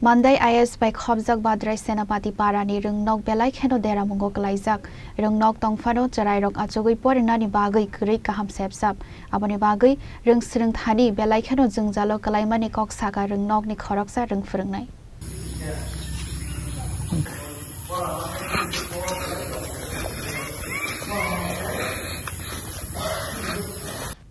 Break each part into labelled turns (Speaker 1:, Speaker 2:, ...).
Speaker 1: Monday IS by Khobjak Badrai Senapati Parani Rungnok Belai Kheno Dera Mongo Klaijak Rungnok Tongfano Charairok Achogui Porinani Bagai Kri Kaham Sepsap Aboni Bagai Rung Srung Thani Belai Kheno Jungjalo Kalaimani Kok Saka Rungnok ni Khoroksa Rung Frungnai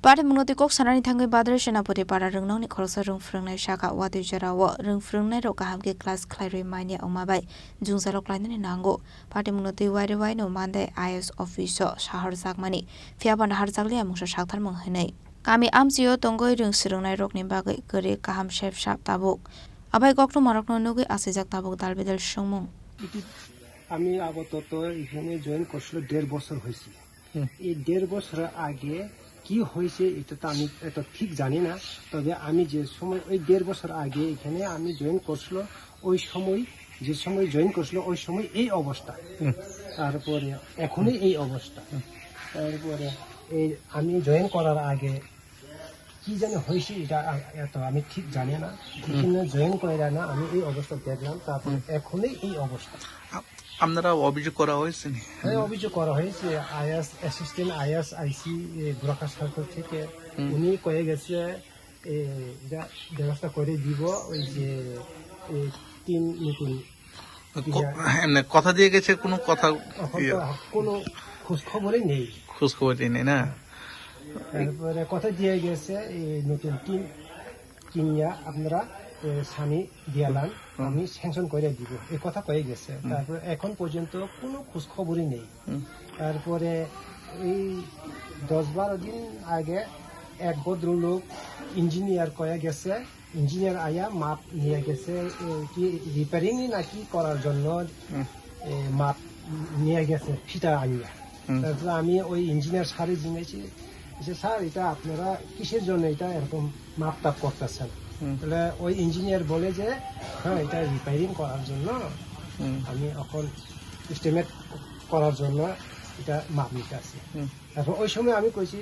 Speaker 1: Party Munoti Kok Sanani Tangai Badra Senapati Para Rungnok ni Khoroksa Rung Frungnai Shaka Wadu Jarawa Rung Frungnai Rokahamke Class Clary Mania Omabai Jungjalo Klainani Nango Party Munoti Wide Wide no Monday IS official Shahar Zakmani Fiaban Harzagli Amusha Shaktar Monghenai Kami Amzio Tongoi Rung Srungnai Rokni Bagai Guri Kaham Chef Shap Tabuk Abai Gokno Marokno Nugi Asijak Tabuk Dalbedel Shungmung
Speaker 2: আমি আপাতত এখানে join করছিল 1.5 বছর হয়েছে এই 1.5 বছর আগে কি হয়েছে এটা তো আমি এত ঠিক জানি না তবে আমি যে সময় ওই 1.5 বছর আগে এখানে আমি জয়েন করছিল ওই সময় যে সময় জয়েন করছিল ওই সময় এই অবস্থা তারপরে এখনই এই অবস্থা তারপরে এই আমি জয়েন করার আগে কি জানি হয়েছে এটা এত আমি ঠিক জানি না এখানে জয়েন করে না আমি এই অবস্থা দেখলাম তারপরে এখনই এই অবস্থা
Speaker 3: আপনারা অভিযোগ করা হয়েছে
Speaker 2: হ্যাঁ অভিযোগ করা হয়েছে আইএস অ্যাসিস্ট্যান্ট আইএস আইসি গোরাখা সরকার থেকে উনি কয়ে গেছে ব্যবস্থা করে দিব ওই যে তিন নতুন
Speaker 3: কথা দিয়ে গেছে কোনো কথা
Speaker 2: কোনো খোঁজ খবরই নেই
Speaker 3: নেই না
Speaker 2: তারপরে কথা দিয়ে গেছে এই নতুন টিম কিনিয়া আপনারা সানি দিয়ালান আমি স্যাংশন করে দিব এই কথা কয়ে গেছে তারপরে এখন পর্যন্ত কোনো খোঁজ খবরই নেই তারপরে এই 10-12 দিন আগে এক ভদ্রলোক ইঞ্জিনিয়ার কয়ে গেছে ইঞ্জিনিয়ার আয়া মাপ নিয়ে গেছে কি রিপেয়ারিং নাকি করার জন্য মাপ নিয়ে গেছে ফিতা আনিয়া তারপরে আমি ওই ইঞ্জিনিয়ার স্যারের জিনিয়েছি যে স্যার এটা আপনারা কিসের জন্য এটা এরকম মাপটাপ করতেছেন তাহলে ওই ইঞ্জিনিয়ার বলে যে হ্যাঁ এটা রিপেয়ারিং করার জন্য আমি এখন এস্টিমেট করার জন্য এটা মাপ নিতে আসি তারপর ওই সময় আমি কইছি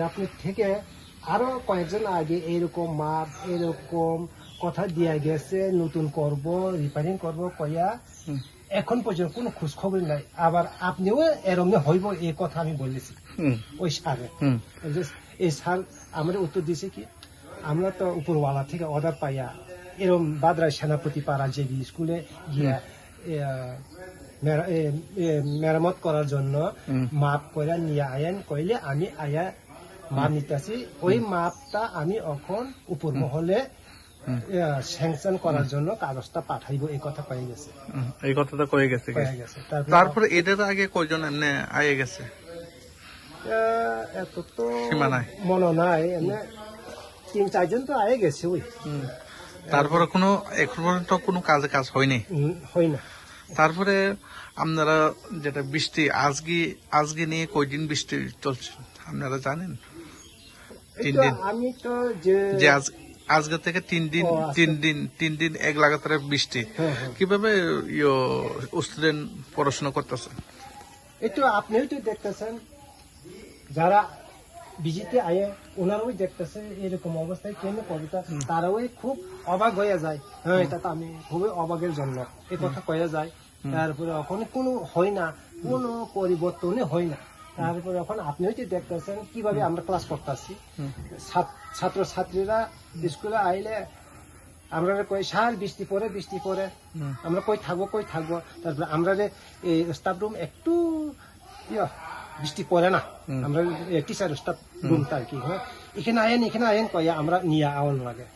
Speaker 2: আপনি থেকে আরো কয়েকজন আগে এরকম মাপ এরকম কথা দিয়া গেছে নতুন করব রিপেয়ারিং করব কইয়া এখন পর্যন্ত কোনো খোঁজ খবর নাই আবার আপনিও এরকম হইব এই কথা আমি বলেছি ওই স্যারে এই স্যার আমরা উত্তর দিয়েছে কি আমরা তো উপরওয়ালা থেকে অর্ডার পাইয়া এরকম বাদরাই সেনাপতি পাড়া যে স্কুলে গিয়া মেরামত করার জন্য মাপ করে নিয়ে আয়েন কইলে আমি আয়া মাপ নিতেছি ওই মাপটা আমি এখন উপর মহলে স্যাংশন করার জন্য কাগজটা পাঠাইব এই কথা কয়ে গেছে
Speaker 3: এই কথাটা কয়ে গেছে তারপরে এদের আগে কয়জন এমনি আয়ে গেছে
Speaker 2: এত তো মনে নাই এমনি 3-4 জন তো আয়ে গেছে ওই
Speaker 3: তারপরে কোনো এখন পর্যন্ত কোনো কাজ হয়নি
Speaker 2: হয় না
Speaker 3: তারপরে আপনারা যেটা বৃষ্টি আজকে নিয়ে কয়দিন বৃষ্টি চলছে আপনারা জানেন 3 দিন
Speaker 2: আমি তো যে
Speaker 3: আজকে থেকে 3 দিন এক লাগাতার বৃষ্টি কিভাবে স্টুডেন্ট পড়াশোনা করতেছে
Speaker 2: একটু আপনিও তো দেখতেছেন যারা বিজিতে আয়ে ওনারাও দেখতেছে এরকম অবস্থায় কেন কবিতা তারাও খুব অবাক হয়ে যায় হ্যাঁ এটা তো আমি খুবই অবাকের জন্য এই কথা কয়ে যায় তারপরে এখন কোনো হয় না কোনো পরিবর্তনই হয় না তারপরে এখন আপনিও তো দেখতেছেন কিভাবে আমরা ক্লাস করতেছি ছাত্র ছাত্রীরা স্কুলে আইলে আমরা কই সার বৃষ্টি পরে আমরা কই থাকবো তারপরে আমরা স্টাফ রুম একটু বৃষ্টি পড়ে না আমরা টিচার স্টাফ রুম তার কি হ্যাঁ এখানে আয়েন কইয়া আমরা নিয়ে আওয়ান লাগে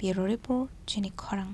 Speaker 1: Bureau Report, Jenny Khorang.